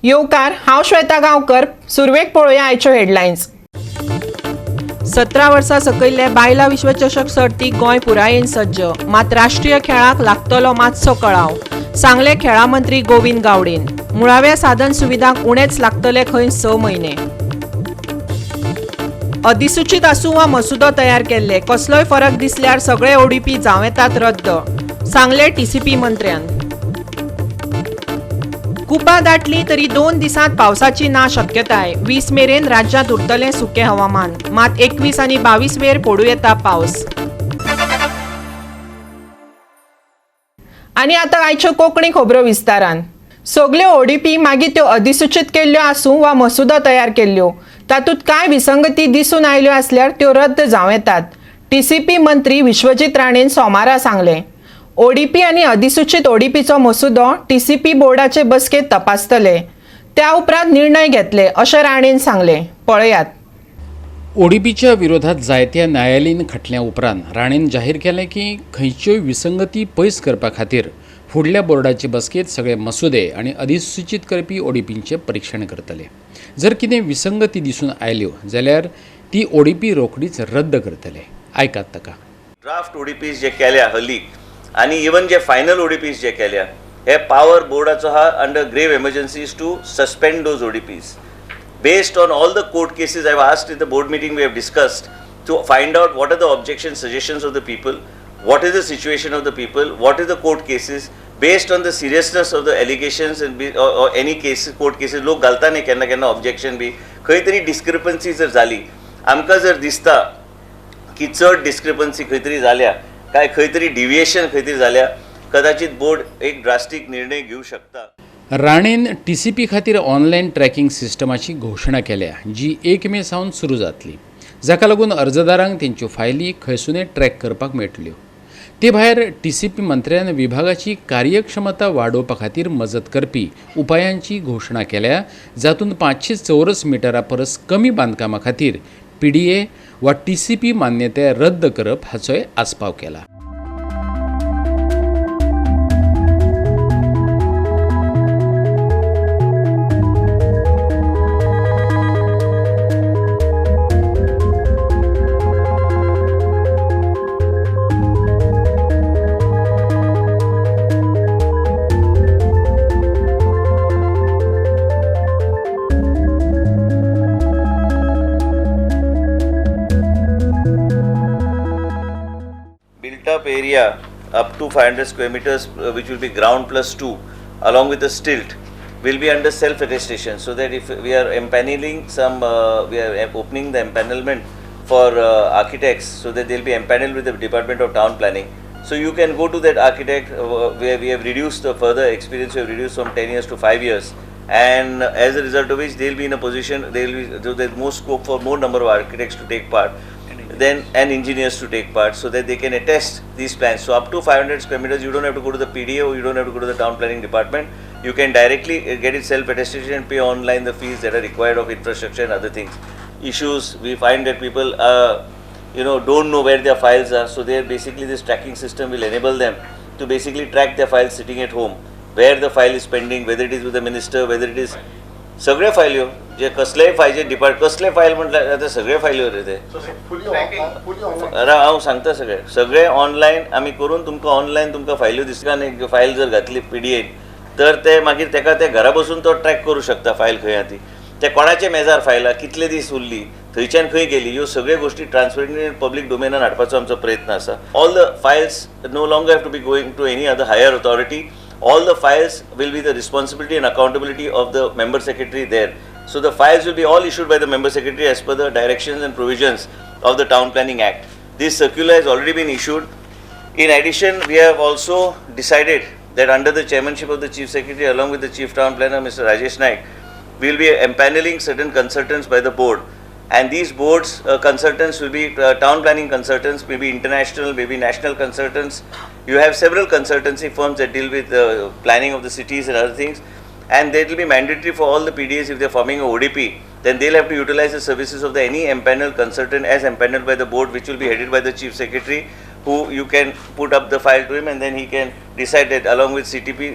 येवकार हांव श्वेता गांवकर. सुरवेक पळोवया आयच्यो हेडलायन्स. 17 वर्सां सकयल्ले बायलां विश्वचषक सर्तीक गोंय पुरायेन सज्ज. मात राष्ट्रीय खेळाक लागतलो मातसो कळाव, सांगले खेळा मंत्री गोविंद गावडेन. मुळाव्या साधन सुविधांक उणेच लागतले खंय 6 म्हयने. अधिसूचित आसूं वा मसुदो तयार केल्ले, कसलोय फरक दिसल्यार सगळे ओडीपी जावं येतात रद्द, सांगले टीसीपी मंत्र्यान. कुपा दाटली तरी 2 दिसांत पावसाची ना शक्यताय. 20 मेरेन राज्यांत उरतलें सुकें हवामान, मात 21 आनी 22 मेर पडूं येता पावस. आनी आतां आयच्यो कोंकणी खबरो विस्तारान. सगल्यो ओडीपी मागीर त्यो अधिसूचित केल्ल्यो आसूं वा मसुदो तयार केल्ल्यो, तातूंत कांय विसंगती दिसून आयल्यो आसल्यार त्यो रद्द जावं येतात, टीसीपी मंत्री विश्वजीत राणेन सोमारा सांगलें. ओडीपी आनी अधिसूचित ओडीपीचो मसुदो टीसीपी बोर्डाचे बसकेंत तपासतले. त्या उपरांत निर्णय घेतले अशें राणेन सांगलें. पळयात. ओडीपीच्या विरोधात जायत्या न्यायालयीन खटल्या उपरांत राणेन जाहीर केलें की खंयच्योय विसंगती पयस करपा खातीर फुडल्या बोर्डाचे बसकेंत सगळे मसुदे आनी अधिसूचित करपी ओडीपींचें परीक्षण करतले. जर कितें विसंगती दिसून आयल्यो जाल्यार ती ओडीपी रोखडीच रद्द करतले. आयकात ताका. ड्राफ्ट ओडीपीज जे केल्या हल्ली आणि इवन जे फायनल ओडीपीज जे केल्या, हे पॉवर बोर्डाचो हा under grave emergencies to suspend those ODPs. Based on all the court cases I've asked in the board meeting, we have discussed to find out what are the objections, suggestions of the people, what is the situation of the people, what is the court cases. Based on the seriousness of the allegations and or any cases, court cases, लोक घालता न्ही केन्ना केन्ना objection बी, खंय तरी discrepancy जर जाली, आमकां जर दिसता की चड डिस्क्रिपन्सी खंय तरी जाल्या, काय खंय तरी डिविएशन खंय तरी जाल्या, कदाचित बोर्ड एक ड्रास्टीक निर्णय घेवं शकता. राणेन टीसीपी खातीर ऑनलायन ट्रॅकिंग सिस्टमाची घोशणा केल्या, जी 1 मे सावन सुरू जातली, जाका लागून अर्जदारांक तेंच्यो फायली खंयसुनय ट्रॅक करपाक मेळटल्यो. ते भायर टीसीपी मंत्र्यान विभागाची कार्यक्षमता वाडोवपा खातीर मजत करपी उपायांची घोशणा केल्या, जातूंत 500 चौरस मिटरा परस कमी बांदकामा खातीर पीडीए वा टीसीपी मान्यताय रद्द करप हाचोय आस्पाव केला. Up area up to 500 square meters, which will be ground plus 2 along with the stilt, will be under self attestation, so that if we are empaneling some we are opening the empanelment for architects, so that they'll be empaneled with the Department of Town Planning. So you can go to that architect where we have reduced the further experience, we have reduced from 10 years to 5 years, and as a result of which they'll be in a position, so there's more scope for more number of architects to take part then and engineers to take part, so that they can attest these plans. So up to 500 square meters, you don't have to go to the PDA or you don't have to go to the town planning department. You can directly get it self attestation and pay online the fees that are required of infrastructure and other things. Issues, we find that people don't know where their files are, so there basically this tracking system will enable them to basically track their files sitting at home, where the file is pending, whether it is with the minister, whether it is सगळे फायल्यो जे कसलेय फायचे depart कसले file म्हटल्यार आतां सगळे फायल्यो रे ते हांव सांगता सगळे ऑनलायन आमी करून तुमकां ऑनलायन तुमकां फायल्यो दिसता आनी फायल जर घातली पीडीएन तर ते मागीर तेका ते घरा बसून तो ट्रॅक करूं शकता फायल खंय आहा ती, ते कोणाचे मेजार फायला कितले दीस उरली, थंयच्यान खंय गेली, ह्यो सगळ्यो गोश्टी ट्रान्सपरंटली पब्लीक डोमेनान हाडपाचो आमचो प्रयत्न आसा. All the files no longer have to be going to any other higher authority. All the files will be the responsibility and accountability of the member secretary there. So the files will be all issued by the member secretary as per the directions and provisions of the Town Planning Act. This circular has already been issued. In addition, we have also decided that under the chairmanship of the chief secretary along with the chief town planner Mr. Rajesh Naik, we will be empaneling certain consultants by the board. And these boards consultants will be town planning consultants, maybe international, maybe national consultants. You have several consultancy firms that deal with planning of the cities and other things, and that will be mandatory for all the PDAs. If they are forming a ODP, then they'll have to utilize the services of any empaneled consultant as empaneled by the board, which will be headed by the chief secretary, who you can put up the file to him, and then he can decide that along with CTP,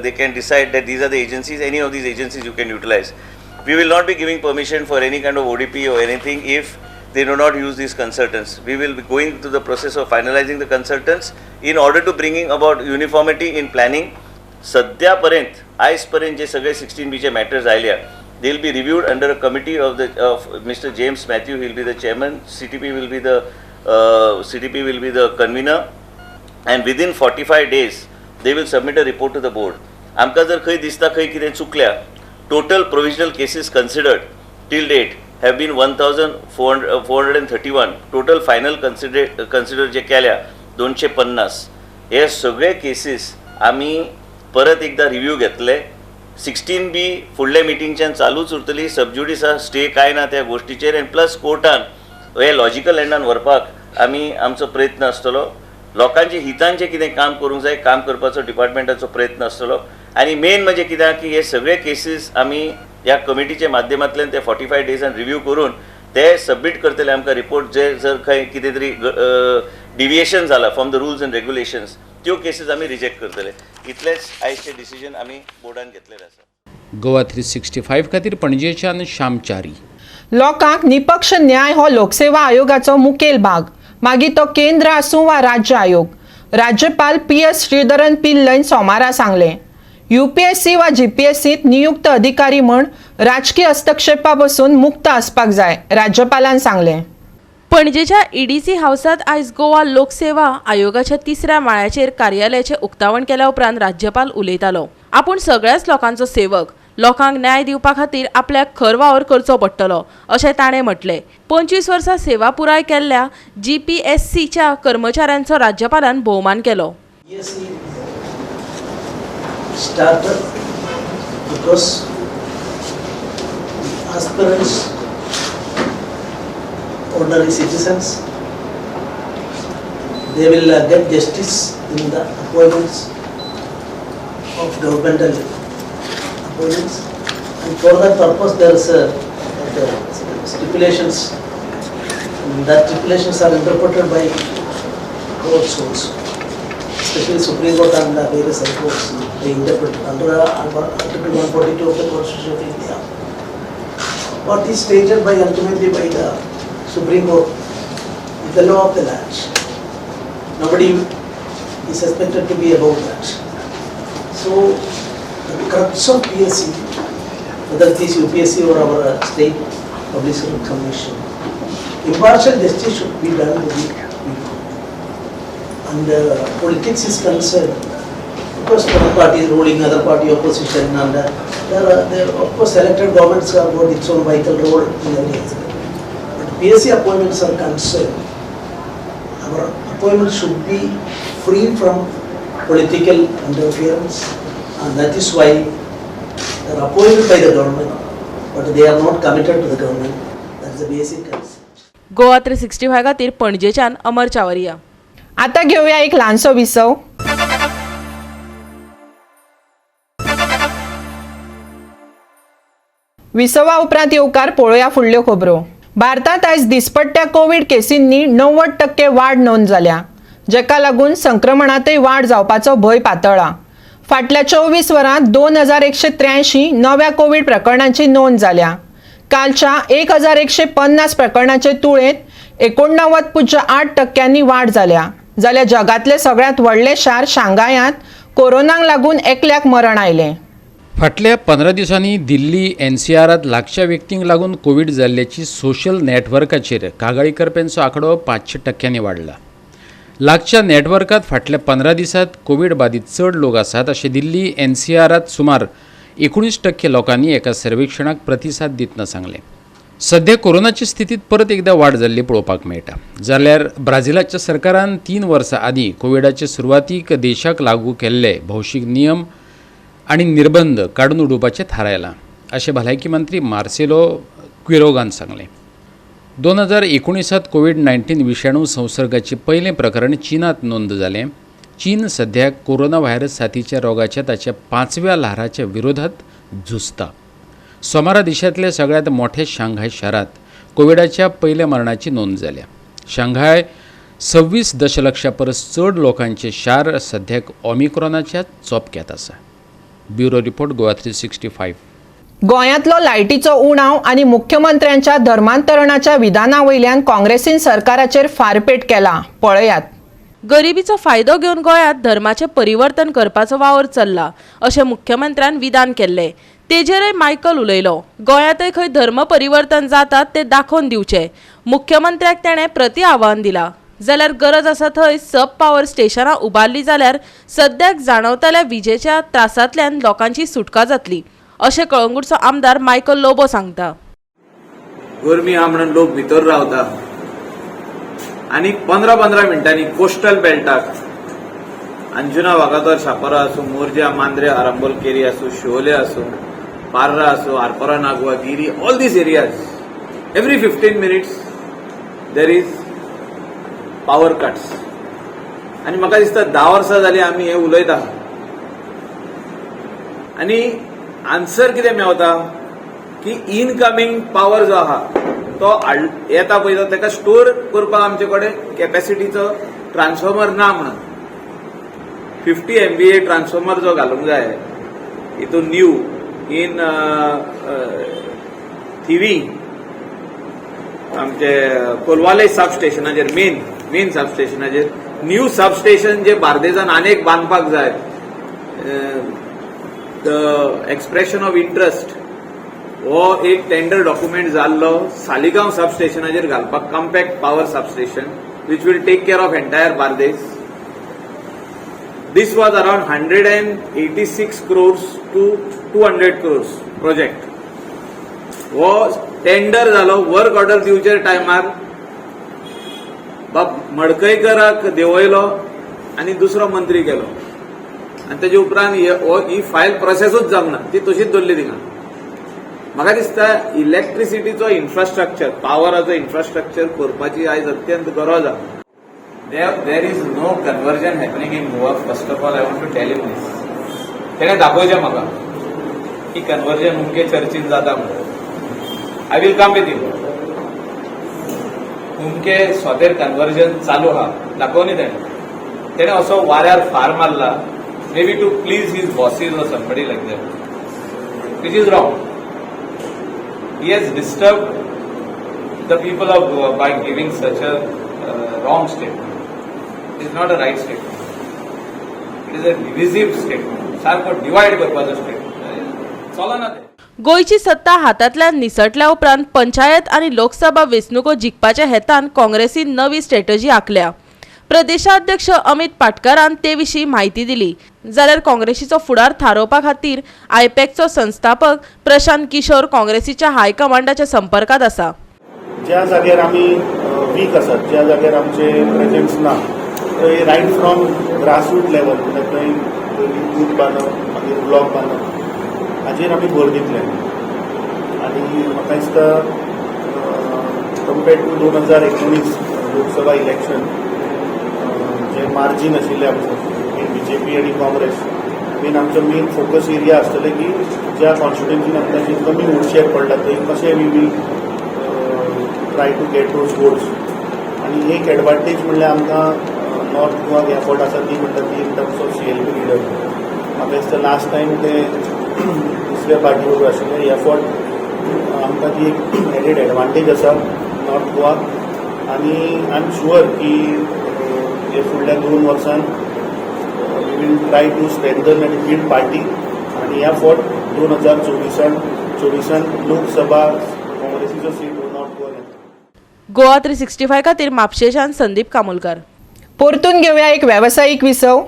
they can decide that these are the agencies, any of these agencies you can utilize. We will not be giving permission for any kind of ODP or anything if they do not use these consultants. We will be going through the process of finalizing the consultants in order to bringing about uniformity in planning. सध्यापर्यंत आजपर्यंत जे सगळे 16B चे matters आयल्या, they will be reviewed under a committee of Mr. James Matthew. He will be the chairman. CTP will be the convener, and within 45 days they will submit a report to the board. आमकां जर खंय दिसता खंय कितें चुकल्या, total provisional cases considered till date have been 1431. total final consider जे केल्या 250. हे सगळे केसीस आमी परत एकदा रिव्ह्यू घेतले. 16B फुडल्या मिटिंगच्यान चालूच उरतली. सबज्युडिसा स्टे काय ना त्या गोष्टीचेर, आनी प्लस कोर्टान हे लॉजिकल एंडान व्हरपाक आमी आमचो प्रयत्न आसतलो. लोकांच्या हितांचें कितें काम करूंक जाय, काम करपाचो डिपार्टमेंटाचो प्रयत्न आसतलो. आनी मेन म्हणजे कित्याक की हे सगळे केसीस आमी ह्या कमिटीच्या माध्यमांतल्यान ते 45 डेजान रिव्ह्यू करून ते सबमीट करतले आमकां रिपोर्ट. जे जर खंय कितें तरी डिविएशन जाला from the rules end regulations, त्यो केसीस आमी रिजेक्ट करतले. इतलेच आयजचे डिसिजन आमी बोर्डान घेतलेले आसा. गोवा 365 खातीर पणजेच्यान श्यामचारी. लोकांक निपक्ष न्याय हो लोकसेवा आयोगाचो मुखेल भाग, मागीर तो केंद्र आसूं वा राज्य आयोग. राज्यपाल PS श्रीधरन पिल्लैन सोमारा सांगलें, UPSC वा GPSCत नियुक्त अधिकारी म्हण राजकीय हस्तक्षेपा पासून मुक्त आसपाक जाय, राज्यपालान सांगलें. पणजेच्या EDC हावसात आयज गोवा लोकसेवा आयोगाच्या 3ऱ्या माळ्याचेर कार्यालयाचे उक्तावण केल्या उपरांत राज्यपाल उलयतालो. आपूण सगळ्याच लोकांचो सेवक, लोकांक न्याय दिवपा खातीर आपल्याक खर वावर करचो पडटलो अशें ताणें म्हटलें. 25 वर्सां सेवा पुराय केल्ल्या GPSCच्या कर्मचाऱ्यांचो राज्यपालान भोवमान केलो. Started because aspirants, ordinary citizens, they will get justice in the appointments of governmental appointments, and for that purpose there is stipulations, and that stipulations are interpreted by courts also, especially Supreme Court and various high courts. They interpret under Article 142 of the Constitution of India. What is stated by ultimately by the Supreme Court is the law of the land. Nobody is expected to be above that. So the crux of PSC, whether it is UPSC or our state public service commission, impartial justice should be done to the people. And politics is concerned, because one party is ruling, other party opposition, and there of course elected governments have got its own vital role in every aspect. But PSC appointments are concerned, our appointments should be free from political interference, and that is why they are appointed by the government, but they are not committed to the government. That is the basic concept. Goa 365 खातीर पणजेच्यान अमर चावरिया. आता घेऊया एक ल्हानसो विसव. विसवा उपरांत येवकार पळोवया फुडल्यो खबरो. भारतात आयज दिसपट्ट्या कोविड केसींनी 90% वाड नोंद जाल्या, जेका लागून संक्रमणांतय वाड जावपाचो भंय पातळ्ळा. फाटल्या 24 वरांत 2183 नव्या कोविड प्रकरणांची नोंद जाल्या. कालच्या 1150 प्रकरणांचे तुळेंत 89.8% वाड जाल्या. जाल्यार जगातले सगळ्यांत व्हडले शार शांघायांत कोरोनाक लागून एकल्याक मरण आयलें. फाटल्या 15 दिसांनी दिल्ली NCRांत लागच्या व्यक्तींक लागून कोविड जाल्ल्याची सोशल नेटवर्काचेर कागाळी करप्यांचो आंकडो 500% वाडला. लागच्या नेटवर्कात फाटल्या 15 दिसांत कोविड बाधित चड लोक आसात अशें दिल्ली NCRांत सुमार 19% लोकांनी एका सर्वेक्षणाक प्रतिसाद दितना सांगलें. सध्या कोरोनाची स्थितीत परत एकदा वाड जाल्ली पळोवपाक मेळटा. जाल्यार ब्राझिलाच्या सरकारान 3 वर्सां आदीं कोविडाचे सुरवातीक देशाक लागू केल्ले भौशीक नियम आनी निर्बंध काडून उडोवपाचें थारायलां अशें भलायकी मंत्री मार्सेलो क्विरोगान सांगलें. 2019 कोविड-19 विशाणू संसर्गाचे पयलें प्रकरण चीनांत नोंद जालें. चीन सध्या कोरोना व्हायरस साथीच्या रोगाच्या ताच्या 5व्या ल्हाराच्या विरोधात झुजता. सोमारा देशांतल्या सगळ्यांत मोठ्या शांघाय शारांत कोविडाच्या पयल्या मरणाची नोंद जाल्या. शांघाय 26 दशलक्षा परस चड लोकांचे शार सध्याक ओमिक्रॉनाच्या चोपक्यात आसा. Bureau report Goa 365. गोंयांतलो लायटीचो उणाव आनी मुख्यमंत्र्यांच्या धर्मांतरणाच्या विधानावयल्यान काँग्रेसीन सरकाराचेर फारपेट केला. पळयात. गरिबीचो फायदो घेवन गोंयांत धर्माचें परिवर्तन करपाचो वावर चल्ला अशें मुख्यमंत्र्यान विधान केल्लें. तेजेरय मायकल उलयलो. गोंयांतय खंय धर्म परिवर्तन जातात ते दाखोवन दिवचे. मुख्यमंत्र्याक तेणें प्रति आव्हान दिलां. जाल्यार गरज आसा थंय सब पावर स्टेशनां उबारली जाल्यार सद्याक जाणवतल्या विजेच्या त्रासांतल्यान लोकांची सुटका जातली अशें कळंगूटचो आमदार मायकल लोबो सांगता. गरमी आहा म्हणून लोक भितर रावता आनी 15-15 मिनटांनी कोस्टल बेल्टाक अंजुना वागातोर शापोरा आसूं, मोरजा, मांद्रे, आरांबोल, केरी आसूं, शिवोले आसूं, पार्रा आसूं, Arpora, Nagoa, Guirim, all these areas every 15 minutes there is power cuts. आनी म्हाका दिसता 10 वर्सां जालीं आमी हे उलयता आनी आन्सर कितें मेवता की इनकमिंग पावर जो आहा तो येता पळय ताका स्टोर करपाक आमचे कडेन कॅपॅसिटीचो ट्रान्सफॉर्मर ना म्हणून 50 MVA ट्रान्सफॉर्मर जो घालूंक जाय हितून न्यू इन थिवी आमचे कोलवाले सबस्टेशनाचेर मेन सबस्टेशनाचेर न्यू सबस्टेशन जे बार्देजान आनेक बांदपाक जाय. द एक्सप्रेशन ऑफ इंट्रस्ट हो एक टेंडर डॉक्युमेंट जाल्लो सालिगांव सबस्टेशनाचेर घालपाक compact power substation which will take care of entire Bardez. This was around 186 crores to 200 crores project. वो टेंडर जालो, वर्क ऑर्डर दिवचे टायमार बाब मडकयकराक देंवयलो आनी दुसरो मंत्री गेलो आनी तेजे उपरांत ही फायल प्रोसेसूच जावंक ना, ती तशीच दवरली थिंगा. म्हाका दिसता इलेक्ट्रिसिटीचो इन्फ्रास्ट्रक्चर, पावराचो इन्फ्रास्ट्रक्चर करपाची आयज अत्यंत गरज आसा. There is no conversion happening in Goa. First of all, I want to tell you this. तेणें दाखोवचें म्हाका की कन्वर्जन उमके चर्चीन जाता म्हणून. I will come with you. उमके स्वतेर कन्वर्जन चालू आहा दाखोवनी तेणें असो वाऱ्यार फार मारला may be to please his bosses or somebody like that, which is wrong. He has disturbed the people of Goa by giving such a wrong statement. It is not a right statement. It is a divisive statement. सारको divide करपाचो statement चलना ते. गोंयची सत्ता हातांतल्यान निसटल्या उपरांत पंचायत आनी लोकसभा वेंचणुको जिखपाच्या हेतान काँग्रेसीन नवी स्ट्रॅटजी आंखल्या. प्रदेशाध्यक्ष अमित पाटकरान ते विशीं म्हायती दिली. जाल्यार काँग्रेसीचो फुडार थारोवपा खातीर आयपॅकचो संस्थापक प्रशांत किशोर काँग्रेसीच्या हायकमांडाच्या संपर्कात आसा. ज्या जाग्यार आमी वीक आसात, ज्या जाग्यार आमचे प्रेजेंस ना, थंय रायट फ्रॉम ग्रासरूट लेवल म्हणजे थंय बूथ बांदप मागीर ब्लॉक बांदप हाचेर आमी भर दितले. आनी म्हाका दिसता कम्पेर्ड टू 2019 लोकसभा इलेक्शन जे मार्जीन आशिल्ले आमचे BJP आनी काँग्रेस मेन आमचो मेन फोकस एरिया आसतले की ज्या कॉन्स्टिट्युएन्सीन आमकां जे कमी वोटशेर पडला थंय कशें we will try to get those votes. आनी एक एडवांटेज म्हणल्यार आमकां नॉर्थ गोवाक एफर्ट आसा ती म्हणटा ती in terms of CLP leader. म्हाका दिसता लास्ट टायम ते दुसऱ्या पार्टी बरोबर आशिल्ले एफर्ट आमकां ती एक एडेड एडवांटेज आसा नॉर्थ गोवाक. आनी आय एम शुअर की हे फुडल्या 2 वर्सान we will try to strengthen आनी बिल्ड पार्टी. आनी ह्या फावट 2024 लोकसभा काँग्रेसीचो सीट नॉर्थ गोवा. गोवा 365 खातीर म्हापशेच्यान संदीप कामोलकार. परतून घेवया एक व्यावसायिक विसव.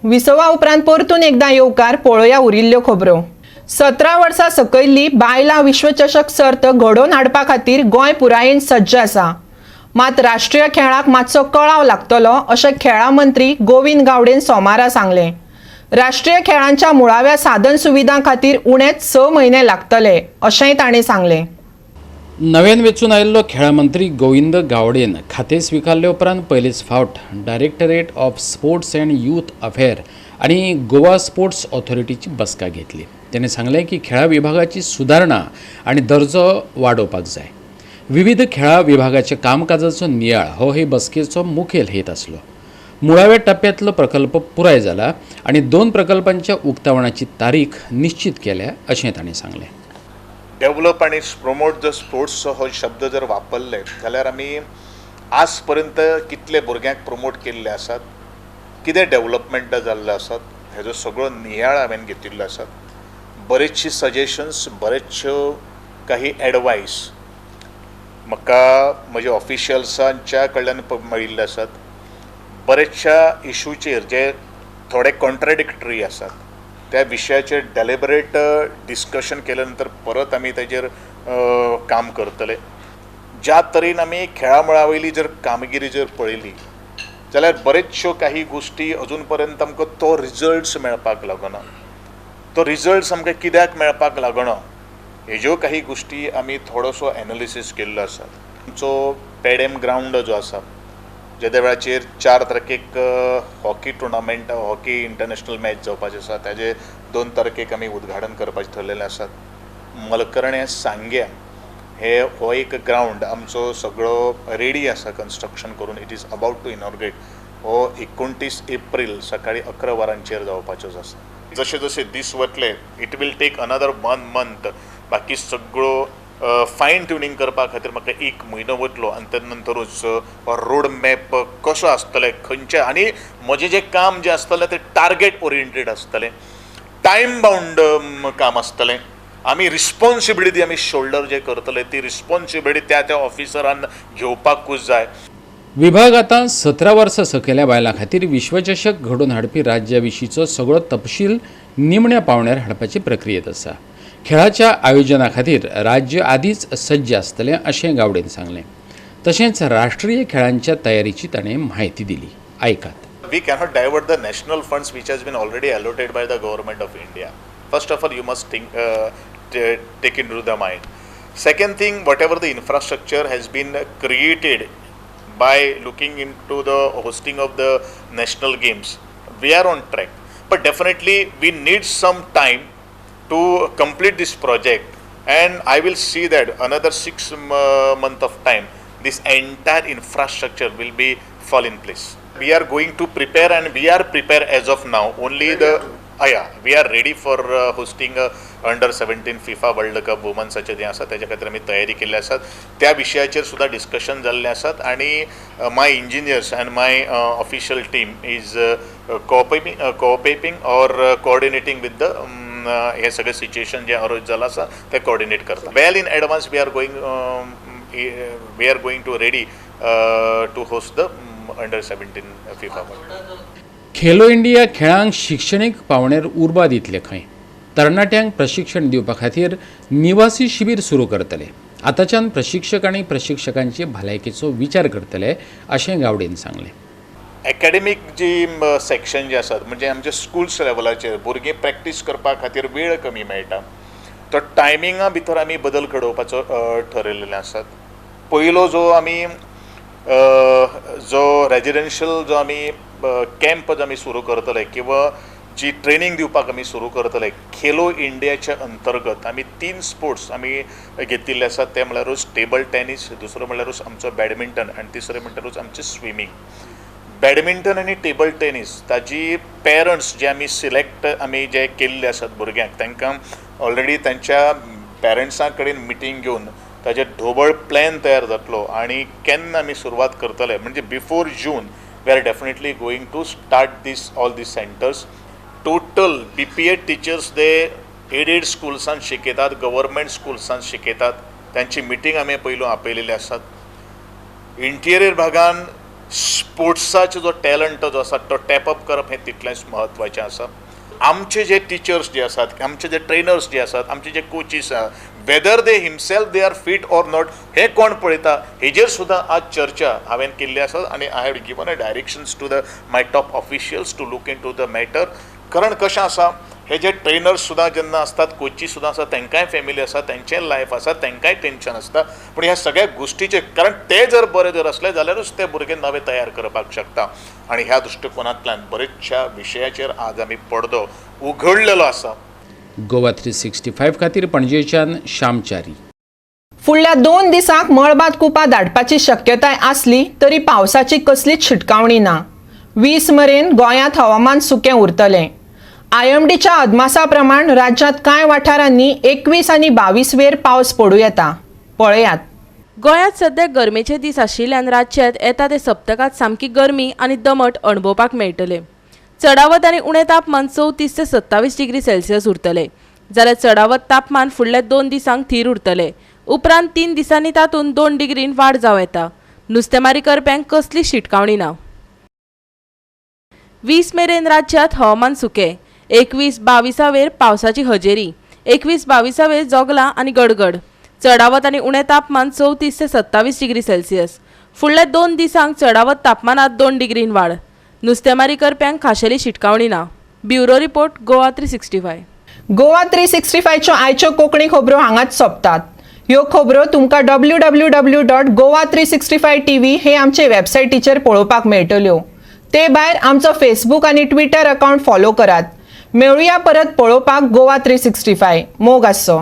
विसवा उपरांत परतून एकदां येवकार पळोवया उरिल्ल्यो खबरो. 17 वर्सां सकयल्ली बायलां विश्वचषक सर्त घडोवन हाडपा खातीर गोंय पुरायेन सज्ज आसा. मात राष्ट्रीय खेळाक मातसो कळाव लागतलो अशें खेळां मंत्री गोविंद गावडेन सोमारा सांगलें. राष्ट्रीय खेळांच्या मुळाव्या साधन सुविधां खातीर उणेच 6 म्हयने लागतले अशेंय तांणी सांगलें. नव्यान वेंचून आयिल्लो खेळां मंत्री गोविंद गावडेन खातें स्विकारले उपरांत पयलेच फावट directorate of sports and youth affair आनी गोवा स्पोर्ट्स ऑथॉरिटीची बसका घेतली. त्याने सांगले की खेळा विभागाची सुधारणा आणि दर्जो वाडोवपाक जाय. विविध खेळा विभागाच्या कामकाजाचो नियाळ हो हे बसकेचो मुखेल हेत आसलो. मुळाव्या टप्प्यातलो प्रकल्प पुराय जाला आणि 2 प्रकल्पांच्या उक्तावणाची तारीख निश्चित केल्या अशें ताणें सांगलें. डेव्हलप आणि प्रोमोट द स्पोर्ट्स हो शब्द जर वापरले जाल्यार आमी आज पर्यंत कितले भुरग्यांक प्रमोट केल्ले आसात, कितें डेव्हलपमेंट जाल्ले आसात, हेजो सगळो नियाळ हांवें घेतिल्लो आसात. बरेचशी सजेशन्स, बरेचश्यो काही एडवायस म्हाका म्हज्या ऑफिशियल्सांच्या कडल्यान मेळिल्ले आसात. बरेचशा इशूचेर जे थोडे कॉन्ट्राडिक्टरी आसात त्या विशयाचेर डेलिबरेट डिस्कशन केल्या नंतर परत आमी ताजेर काम करतले. ज्या तरेन आमी खेळा मळा वयली जर कामगिरी जर पळयली जाल्यार बरेचश्यो काही गोश्टी अजून पर्यंत आमकां तो रिजल्ट्स मेळपाक लागना. तो रिजल्ट्स आमकां कित्याक मेळपाक लागना हेज्यो काही गोश्टी आमी थोडोसो एनालिसीस केल्लो आसा. आमचो पेडेम ग्रावंड जो आसा ज्या वेळाचेर 4 तारखेक hockey tournament, hockey international match जावपाचे आसा, ताजे 2 तारखेक आमी उद्घाटन करपाचें ठरलेलें आसात. मलकर्णे सांग्या हो एक ग्रावंड आमचो सगळो रेडी आसा कन्स्ट्रक्शन करून. It is about to inaugurate. हो 29 एप्रील सकाळी 11 वरांचेर जावपाचो आसा. जशे जशे दीस वतले it will take another 1 month. बाकी सगळो फायन ट्युनिंग करपा खातीर म्हाका 1 म्हयनो वतलो आनी त्या नंतरूच रोड मॅप कसो आसतले, खंयचे, आनी म्हजें जें काम जें आसतलें तें टार्गेट ओरिएंटेड आसतलें, टायम बाउंड काम आसतलें. आमी रिस्पॉन्सिबिलिटी आमी शोल्डर जे करतले ती रिस्पॉन्सिबिलिटी त्या ऑफिसरान घेवपाकूच जाय. विभाग आता 17 वर्सां सकयल्या बायलां खातीर विश्वचषक घडोवन हाडपी राज्या विशींचो सगळो तपशील निमण्या पावण्यार हाडपाचे प्रक्रियेत आसा. खेळाच्या आयोजना खातीर राज्य आदींच सज्ज आसतलें अशें गावडेन सांगलें. तशेंच राष्ट्रीय खेळांच्या तयारीची ताणें म्हायती दिली. आयकात. We cannot divert the national funds which has been already allotted by the government of India. First of all, you must think, take into the mind. Second thing, whatever the infrastructure has been created by looking into the hosting of the national games, we are on track. But definitely, we need some time to complete this project, and I will see that another 6 months of time, this entire infrastructure will be fall in place. We are going to prepare, and we are prepared as of now. Only the we are ready for hosting under 17 FIFA World Cup वुमन्साचे जे आसा त्याच्या खातीर आमी तयारी केल्ली आसात. त्या विशयाचेर सुद्दां डिस्कशन जाल्लें आसात आनी my engineers and my official team is cooperating or coordinating with the हे सगळे सिच्युएशन जे अरोज जालां आसा ते कोऑर्डिनेट करता. Well in advance we are going to ready to host the under 17 FIFA world cup. Khelo India खेळांक शिक्षणीक पावण्यार उर्बा दितले खंय. तरणाट्यांक प्रशिक्षण दिवपा खातीर निवासी शिबीर सुरू करतले. आतांच्यान प्रशिक्षक आनी प्रशिक्षकांचे भलायकेचो विचार करतले अशें गावडेन सांगलें. एकाडेमीक जी सेक्शन जे आसात म्हणजे आमच्या स्कुल्स लेवलाचेर भुरगीं प्रॅक्टीस करपा खातीर वेळ कमी मेळटा. तो टायमिंगा भितर आमी बदल घडोवपाचो ठरयल्लेले आसात. पयलो जो रेजिडेन्शियल जो आमी कॅम्प जो आमी सुरू करतले किंवा जी ट्रेनिंग दिवपाक आमी सुरू करतले खेलो इंडियाच्या अंतर्गत आमी 3 स्पोर्ट्स आमी घेतिल्ले आसात. ते म्हणल्यारूच टेबल टेनीस, दुसरो म्हणल्यारूच आमचो बॅडमिंटन आनी तिसरें म्हणल्यारूच आमचें स्विमींग. बॅडमिंटन आनी टेबल टेनीस ताजी पेरंट्स जे आमी सिलेक्ट आमी जे केल्ले आसात भुरग्यांक तांकां ऑलरेडी तांच्या पेरंट्सां कडेन मिटींग घेवन ताजे ढोबळ प्लॅन तयार जातलो आनी केन्ना आमी सुरवात करतले म्हणजे before June we are definitely going to start all these centres. Total BPEd teachers जे एडेड स्कुल्सांत शिकयतात, गव्हर्मेंट स्कुल्सांत शिकयतात तांची मिटींग आमी पयलू आपयलेली आसात. इंटिरियर भागान स्पोर्ट्साचो जो टॅलंट जो आसा तो टॅपअप करप हें तितलेंच म्हत्वाचें आसा. आमचे जे टिचर्स जे आसात, आमचे जे ट्रेनर्स जे आसात, आमचे जे कोचीस आसात, whether they himself they are feet or not हे कोण पळयता हेजेर सुद्दां आज चर्चा हांवें केल्ली आसा आनी I have given a directions to the my top officials to look into the matter. कारण कशें आसा हे जे ट्रेनर्स सुद्दां जेन्ना आसतात, कोची सुद्दां आसा, तांकांय फॅमिली आसा, तांचें लायफ आसा, तांकांय टेन्शन आसता. पूण ह्या सगळ्या गोश्टीचेर कारण ते जर बरे जर असले जाल्यारूच ते भुरगे नवे तयार करपाक शकता. आनी ह्या दृश्टिकोनांतल्यान बरेचशा विशयाचेर आज आमी पडदो उघडलेलो आसा. गोवा 365 खातीर पणजेच्यान श्यामचारी. फुडल्या 2 दिसांक मळबाद कुपां धाडपाची शक्यताय आसली तरी पावसाची कसलीच शिटकावणी ना. 20 मेरेन गोंयांत हवामान सुकें उरतलें. IMDच्या अदमासा प्रमाण राज्यांत कांय वाठारांनी 21 आनी 22 वेर पावस पडूं येता. पळयात. गोंयांत सध्या गरमेचे दीस आशिल्ल्यान राज्यांत येता ते सप्तकांत सामकी गरमी आनी दमट अणभवपाक मेळटले. चडावत आनी उणें तापमान 34 ते 27 डिग्री सेल्सियस उरतले, जाल्यार चडावत तापमान फुडल्या 2 दिसांक थीर उरतले. उपरांत 3 दिसांनी तातूंत 2 डिग्रीन वाड जावं येता. नुस्तेमारी करप्यांक कसली शिटकावणी ना. 20 मेरेन राज्यांत हवामान सुकें. 21-22 वेर पावसाची हजेरी. 21-22 वेर जोगला आनी गडगड. चडावत आनी उणें तापमान 34 ते 27 डिग्री सेल्सियस. फुडल्या 2 दिसांक चडावत तापमानात 2 डिग्रीन वाड. नुस्तेमारी करप्यांक खाशेली शिटकावणी ना. Bureau report Goa 365. गोवा 365च्यो आयच्यो कोंकणी खबरो हांगाच सोंपतात. ह्यो खबरो तुमकां www.goa365tv हे आमचे वेबसायटीचेर पळोवपाक मेळटल्यो. ते भायर आमचो फेसबूक आनी ट्विटर अकावंट फॉलो करात. मेळुया परत पळोवपाक गोवा 365. मोग आसचो.